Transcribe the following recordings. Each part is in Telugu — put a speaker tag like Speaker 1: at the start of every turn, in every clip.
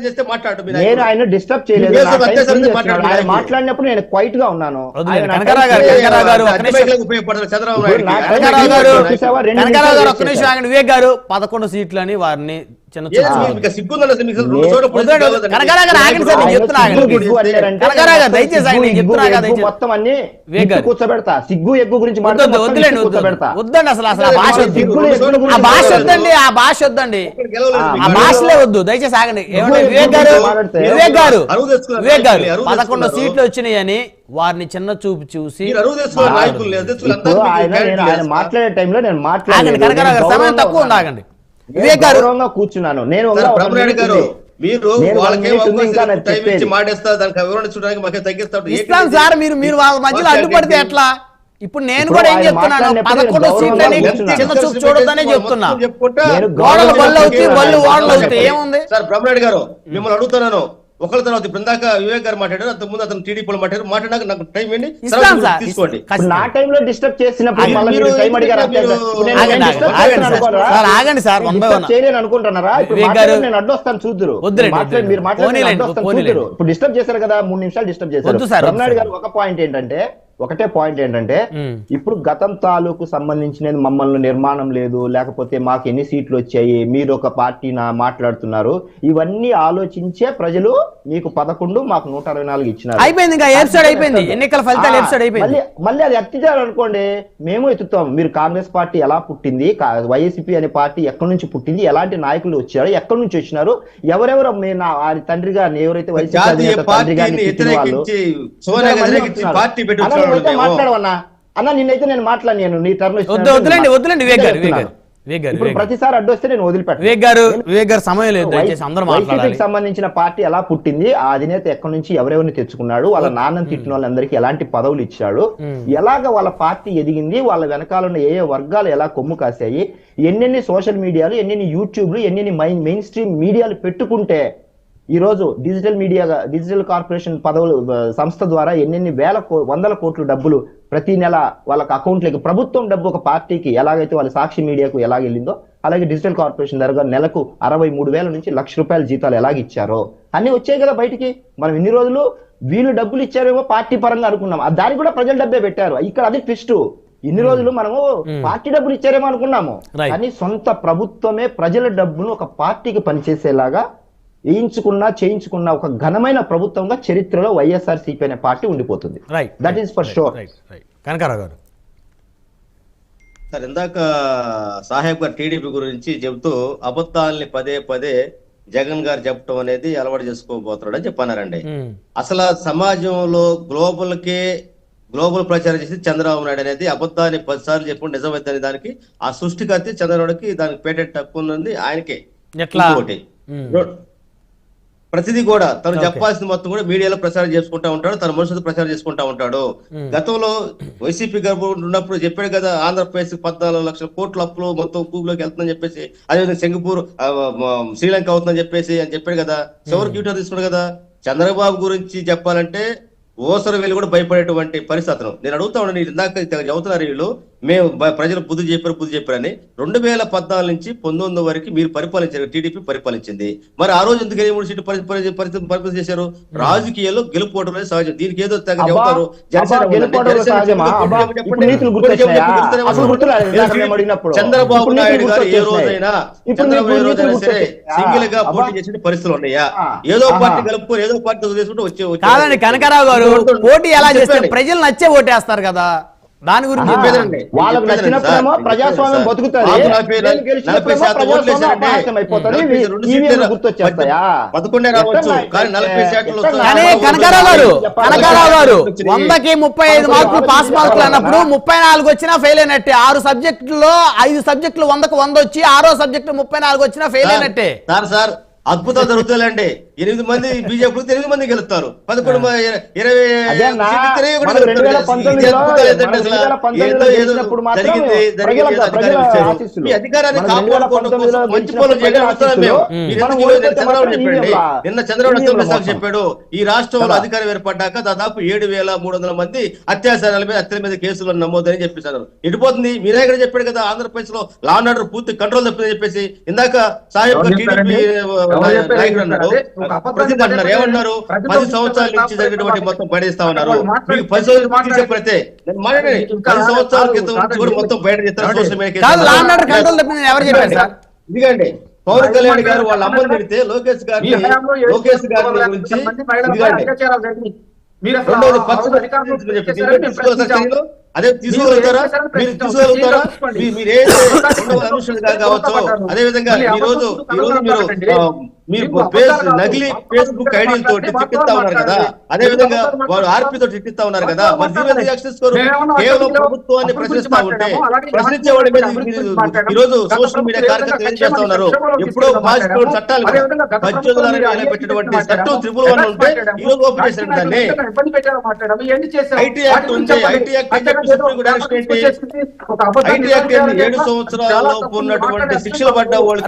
Speaker 1: చేస్తే మాట్లాడు.
Speaker 2: నేను ఆయన డిస్టర్బ్ చేయలేదు. ఆయన మాట్లాడినప్పుడు నేను క్వైట్ గా ఉన్నాను.
Speaker 3: వివేక్ గారు 11 సీట్లని వారిని
Speaker 2: మొత్తం అన్ని కూర్చోబెడతా. సిగ్గు ఎగ్గు గురించి
Speaker 3: వద్దండి, అసలు అసలు భాష వద్దండి, ఆ భాష వద్దండి, ఆ భాషలే వద్దు దయచేసి ఆగండి. ఏమంటే వివేక్ గారు 11 సీట్లు వచ్చినాయని వారిని చిన్న చూపు చూసి
Speaker 2: మాట్లాడే టైంలో నేను
Speaker 3: మాట్లాడండి, సమయం తక్కువ ఉంది, ఆగండి. వివేక్ గారు
Speaker 2: కూర్చున్నాను నేను.
Speaker 1: మీరు మాటేస్తా దానికి వివరణ చూడడానికి మాకే తగ్గిస్తాడు
Speaker 3: ఇస్తాను సార్. మీరు వాళ్ళ మధ్యలో అడ్డుపడితే ఎట్లా? ఇప్పుడు నేను కూడా ఏం చెప్తున్నాను, 11 సీట్లని చిన్న చూపు చూడొద్దనే చెప్తున్నా. గోడలు బళ్ళు అవుతాయి, బళ్ళు ఓడలు అవుతాయి, ఏముంది
Speaker 1: సార్? బ్రహ్మరెడ్డి గారు మిమ్మల్ని అడుగుతున్నాను ఒకళ్ళ తర్వాత ఇప్పుడు ఇందాక వివేక్ గారు మాట్లాడారు, అంతకు ముందు అతను టీడీపీలో మాట్లాడాక నాకు టైం ఏంటి తీసుకోండి.
Speaker 2: నా టైంలో డిస్టర్బ్ చేసినప్పుడు అనుకుంటున్నారా? నేను అడ్డొస్తాను చూద్దరు. మీరు మాట్లాడారు ఇప్పుడు డిస్టర్బ్ చేశారు కదా, 3 నిమిషాలు డిస్టర్బ్ చేశారు. బ్రహ్మనాయుడు గారు ఒకటే పాయింట్ ఏంటంటే ఇప్పుడు గతం తాలూకు సంబంధించిన మమ్మల్ని నిర్మాణం లేదు, లేకపోతే మాకు ఎన్ని సీట్లు వచ్చాయి, మీరు ఒక పార్టీ మాట్లాడుతున్నారు, ఇవన్నీ ఆలోచించే ప్రజలు మీకు 11 మాకు 164 ఇచ్చినారు.
Speaker 3: అయిపోయింది, ఎన్నికల ఫలితాలు అయిపోయింది.
Speaker 2: మళ్ళీ అది ఎత్తిచారు అనుకోండి, మేము ఎత్తుతాం. మీరు కాంగ్రెస్ పార్టీ ఎలా పుట్టింది, వైఎస్పీ అనే పార్టీ ఎక్కడి నుంచి పుట్టింది, ఎలాంటి నాయకులు వచ్చారు, ఎక్కడి నుంచి వచ్చినారు, ఎవరెవరు తండ్రి గారిని ఎవరైతే మాట్లాడవన్నా అన్న, నిన్నైతే నేను మాట్లాడినాను నీ టర్మ్ ఇప్పుడు ప్రతిసారి అడ్డొస్తే నేను వదిలిపెట్టాను. సంబంధించిన పార్టీ ఎలా పుట్టింది, ఆ అధినేత ఎక్కడి నుంచి ఎవరెవరిని తెచ్చుకున్నాడు, వాళ్ళ నాన్నని తిట్టిన వాళ్ళందరికీ ఎలాంటి పదవులు ఇచ్చాడు, ఎలాగ వాళ్ళ పార్టీ ఎదిగింది, వాళ్ళ వెనకాల ఉన్న ఏ వర్గాలు ఎలా కొమ్ము కాశాయి, ఎన్నెన్ని సోషల్ మీడియాలు, ఎన్నెన్ని యూట్యూబ్లు, ఎన్నెన్ని మెయిన్ స్ట్రీమ్ మీడియాలు పెట్టుకుంటే ఈ రోజు డిజిటల్ కార్పొరేషన్ సంస్థ ద్వారా ఎన్నెన్ని వందల కోట్ల డబ్బులు ప్రతి నెల వాళ్ళకి అకౌంట్లకి ప్రభుత్వం డబ్బు ఒక పార్టీకి ఎలాగైతే వాళ్ళ సాక్షి మీడియాకు ఎలాగ వెళ్ళిందో, అలాగే డిజిటల్ కార్పొరేషన్ ద్వారా నెలకు 63,000 నుంచి ₹1,00,000 జీతాలు ఎలాగిచ్చారో అన్ని వచ్చాయి కదా బయటికి. మనం ఇన్ని రోజులు వీళ్ళు డబ్బులు ఇచ్చారేమో పార్టీ పరంగా అనుకున్నాం, దానికి కూడా ప్రజల డబ్బే పెట్టారు. ఇక్కడ అది ట్విస్ట్. ఇన్ని రోజులు మనము పార్టీ డబ్బులు ఇచ్చారేమో అనుకున్నాము, కానీ సొంత ప్రభుత్వమే ప్రజల డబ్బును ఒక పార్టీకి పనిచేసేలాగా చేయించుకున్న ఒక ఘనమైన ప్రభుత్వంగా చరిత్రలో వైఎస్ఆర్సీపీ అనే పార్టీ ఉండిపోతుంది. That is for sure.
Speaker 3: Kanakarao గారు
Speaker 1: సార్, ఇందాక సాహెబ్ గారు టీడీపీ గురించి చెబుతూ అబద్ధాలని పదే పదే జగన్ గారు చెప్పడం అనేది అలవాటు చేసుకోబోతున్నాడు అని చెప్పన్నారండి. అసలు సమాజంలో గ్లోబల్ ప్రచారం చేసి చంద్రబాబు నాయుడు అనేది అబద్ధాన్ని 10 సార్లు చెప్పి నిజమైతే దానికి ఆ సృష్టికర్త చంద్రబాబుకి దానికి పేటెంట్ హక్కు ఉంది ఆయనకే. ప్రతిదీ కూడా తను చెప్పాల్సింది మొత్తం కూడా మీడియాలో ప్రచారం చేసుకుంటా ఉంటాడు, తన మనుషులతో ప్రచారం చేసుకుంటా ఉంటాడు. గతంలో వైసీపీ గవర్నమెంట్ ఉన్నప్పుడు చెప్పాడు కదా, ఆంధ్రప్రదేశ్ 14 లక్షల కోట్ల అప్పులు మొత్తం కూబులోకి వెళ్తుందని చెప్పేసి, అదేవిధంగా సింగపూర్ శ్రీలంక అవుతుందని చెప్పేసి అని చెప్పాడు కదా. చివరికి యూటర్ తీసుకున్నాడు కదా. చంద్రబాబు గురించి చెప్పాలంటే ఓసరు వెళ్ళి కూడా భయపడేటువంటి పరిస్థితులు. నేను అడుగుతా ఉన్నాను, ఇందాక చదువుతున్నారు వీళ్ళు, మేము ప్రజలు బుద్ధి చెప్పారని. 2014 నుంచి 19 వరకు మీరు పరిపాలించారు, టీడీపీ పరిపాలించింది. మరి ఆ రోజు ఎందుకు 23 సీట్లు పరిపాలన చేశారు? రాజకీయాల్లో గెలుపోవడం సహజం, దీనికి ఏదో చెబుతారు. చంద్రబాబు నాయుడు గారు ఏ రోజైనా సరే సింగిల్ గా పోటీ చేసిన పరిస్థితులు ఉన్నాయా? ఏదో పార్టీ గెలుపుకొని ఏదో పార్టీ చేసుకుంటూ వచ్చే
Speaker 3: కనకారావు గారు పోటీ ఎలా చేస్తారు? ప్రజలు నచ్చే ఓటేస్తారు కదా, దాని గురించి
Speaker 2: వాళ్ళకు నచ్చినప్పుడేమో ప్రజాస్వామ్యం బతుకుతుంది.
Speaker 3: కనకారావు గారు 100కి 35 మార్కులు పాస్ మార్కులు అన్నప్పుడు 34 వచ్చినా ఫెయిల్ అయినట్టే. 6 సబ్జెక్టుల్లో 5 సబ్జెక్టులు 100కు 100 వచ్చి 6వ సబ్జెక్టు 34 వచ్చినా ఫెయిల్ అయినట్టే.
Speaker 1: సార్ అద్భుతాలు జరుగుతాయండి. 8 మంది బీజేపీ 8 మంది గెలుస్తారు. 11 అధికారాన్ని నిన్న చంద్రబాబు చెప్పాడు, ఈ రాష్ట్రంలో అధికారం ఏర్పడ్డాక దాదాపు 7,300 మంది అత్యాచారాల మీద హత్యల మీద కేసులు నమోదని చెప్పేశారు. ఎటుపోతుంది? మీరే ఇక్కడ చెప్పాడు కదా, ఆంధ్రప్రదేశ్ లో లా అండ్ ఆర్డర్ పూర్తి కంట్రోల్ తప్పిందని చెప్పేసి. ఇందాక సాహెబ్ టీడీపీ నాయకుడు అన్నారు, ప్రసిద్ధి అంటున్నారు, ఏమన్నారు? 10 సంవత్సరాల నుంచి జరిగినటువంటి మొత్తం బయటేస్తా ఉన్నారు. మీకు 10 సంవత్సరాలు చెప్పితే నేను మాట్లాడండి, 10 సంవత్సరాల క్రితం నుంచి కూడా మొత్తం బయట చేస్తారు సోషల్ మీడియా. ఇదిగండి పవన్ కళ్యాణ్ గారు వాళ్ళ అమ్మని పెడితే లోకేష్ గారిని గురించి అదే తీసుకోగలుగుతారా? మీరు తీసుకోగలుగుతారా? మీరు అనుషులుగా కావచ్చు. అదే విధంగా ఈ రోజు మీరు నకిలీ ఫేస్బుక్ ఐడీల తోటి తిట్టిస్తా ఉన్నారు కదా, అదే విధంగా వారు ఆర్పీతో తిట్టిస్తా ఉన్నారు కదా, మరి దీని యాక్సెస్ కేవలం ప్రభుత్వాన్ని ప్రశ్నిస్తా ఉంటే ప్రశ్నించేవాడి మీద ఈ రోజు సోషల్ మీడియా కార్యకర్తలు ఏం చేస్తా ఉన్నారు? ఎప్పుడో మార్చుకోవడం చట్టాలు 1860 పెట్టినటువంటి చట్టం 111 ఉంటే ఈ రోజు ఓపెన్ చేశారు దాన్ని. ఐటీ యాక్ట్ ఉంది, ఐటీ యాక్ట్ ఐటీ యాక్ట్ 7 సంవత్సరాల లోపు ఉన్నటువంటి శిక్షలు పడ్డ వాళ్ళకి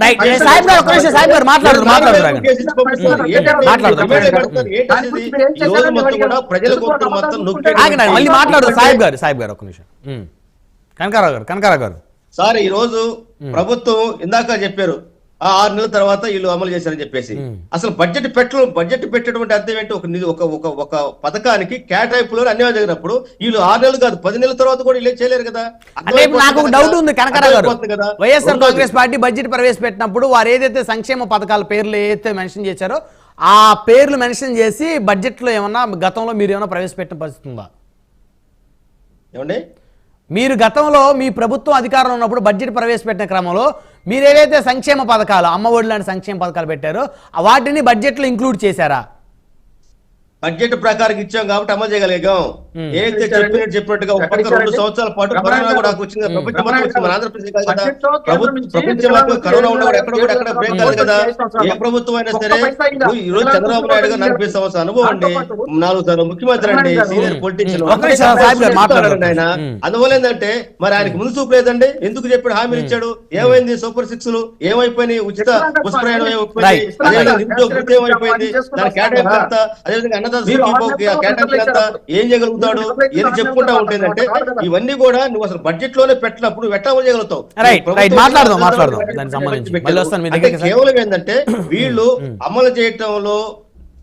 Speaker 1: సార్ ఈ రోజు ప్రభుత్వం ఇందాక చెప్పారు 6 నెలల తర్వాత వీళ్ళు అమలు చేశారని చెప్పేసి. అసలు బడ్జెట్ పెట్టేటువంటి అర్థం ఏంటి? ఒక పథకానికి కేటాయింపులో అన్యాయం జరిగినప్పుడు వీళ్ళు 6 నెలలు కాదు 10 నెలల తర్వాత కూడా వీళ్ళు చేయలేరు కదా.
Speaker 3: అంటే నాకు ఒక డౌట్ ఉంది కనకారావు గారు, వైఎస్ఆర్ కాంగ్రెస్ పార్టీ బడ్జెట్ ప్రవేశపెట్టినప్పుడు వారు ఏదైతే సంక్షేమ పథకాల పేర్లు ఏదైతే మెన్షన్ చేశారో ఆ పేర్లు మెన్షన్ చేసి బడ్జెట్ లో ఏమన్నా గతంలో మీరు ఏమైనా ప్రవేశపెట్టిన పరిస్థితి ఉందా?
Speaker 1: ఏమండి,
Speaker 3: మీరు గతంలో మీ ప్రభుత్వం అధికారంలో ఉన్నప్పుడు బడ్జెట్ ప్రవేశపెట్టిన క్రమంలో మీరు ఏదైతే సంక్షేమ పథకాలు అమ్మఒడి లాంటి సంక్షేమ పథకాలు పెట్టారో వాటిని బడ్జెట్ లో ఇంక్లూడ్ చేశారా?
Speaker 1: బడ్జెట్ ప్రకారం ఇచ్చాం కాబట్టి అమలు చేయగలిగాం. ఏదైతే చెప్పినట్టుగా ఒక పక్క 2 సంవత్సరాల పాటు కరోనా కూడా వచ్చింది, ప్రపంచం మొత్తం వచ్చింది, మన ఆంధ్రప్రదేశ్ కాదు కదా, ప్రపంచం మొత్తం కరోనా ఉన్నా కూడా ఎక్కడ బ్రేక్ కాదు కదా. ఏ ప్రభుత్వం అయినా సరే, ఈ రోజు చంద్రబాబు నాయుడు గారు 40 సంవత్సరాల అనుభవం అండి, 4 సార్లు ముఖ్యమంత్రి అండి, సీనియర్ పొలిటీషియన్ ఆయన. అందువల్ల ఏంటంటే మరి ఆయనకి ముందు చూపు లేదండి. ఎందుకు చెప్పాడు? హామీలు ఇచ్చాడు. ఏమైంది? సూపర్ 6 ఏమైపోయినాయి? ఉచిత బస్ ప్రయాణం ఏమైపోయింది? అదేవిధంగా నిరుద్యోగ వృత్తి ఏమైపోయింది? దాని కేటాయింపు ఎంత? అదేవిధంగా ఏం చేయగలుగుతాడు? ఏది చెప్పుకుంటా ఉంటుందంటే ఇవన్నీ కూడా నువ్వు అసలు బడ్జెట్ లోనే పెట్టినప్పుడు ఎట్లా చేయగలుగుతావు? కేవలం ఏంటంటే వీళ్ళు అమలు చేయటంలో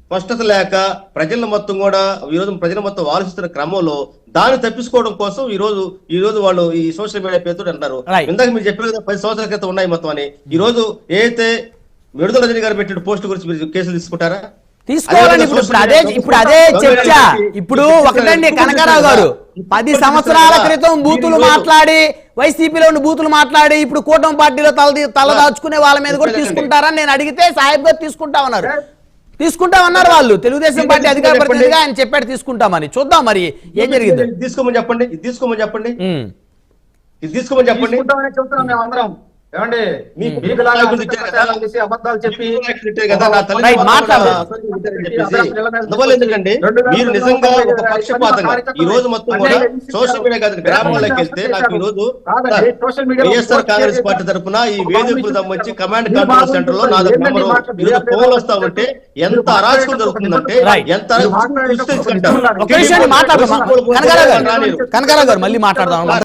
Speaker 1: స్పష్టత లేక ప్రజల మొత్తం కూడా ఈరోజు ప్రజల మొత్తం ఆలోచిస్తున్న క్రమంలో దాన్ని తప్పించుకోవడం కోసం ఈ రోజు వాళ్ళు ఈ సోషల్ మీడియా పేరుతో అంటారు. ఇందాక మీరు చెప్పారు కదా 10 సంవత్సరాల క్రితం ఉన్నాయి మొత్తం అని. ఈ రోజు ఏదైతే విడుదల రజనీ గారు పెట్టిన పోస్ట్ గురించి మీరు కేసులు తీసుకుంటారా?
Speaker 3: తీసుకోవాలని ఇప్పుడు అదే చర్చ. ఇప్పుడు ఒకటండి కనకారావు గారు, 10 సంవత్సరాల క్రితం బూతులు మాట్లాడి వైసీపీలో బూతులు మాట్లాడి ఇప్పుడు కూటమి పార్టీలో తలదాచుకునే వాళ్ళ మీద కూడా తీసుకుంటారని నేను అడిగితే సాహెబ్ గారు తీసుకుంటామన్నారు. వాళ్ళు తెలుగుదేశం పార్టీ అధికార ప్రతినిధిగా ఆయన చెప్పాడు తీసుకుంటామని. చూద్దాం మరి ఏం జరిగింది.
Speaker 1: తీసుకోమని చెప్పండి. ఎందుకంటే మీరు నిజంగా ఒక పక్షపాతంగా ఈ రోజు మొత్తం కూడా సోషల్ మీడియా కాదు గ్రామాల్లోకి వెళ్తే నాకు ఈ రోజు వైఎస్ఆర్ కాంగ్రెస్ పార్టీ తరఫున ఈ వేదికలకు సంబంధించి కమాండ్ కంట్రోల్ సెంటర్ లో నా దగ్గర ఫోన్లు వస్తా ఉంటే ఎంత అరాచకం జరుగుతుందంటే ఎంత
Speaker 3: కనకారావు గారు మళ్ళీ మాట్లాడదాం.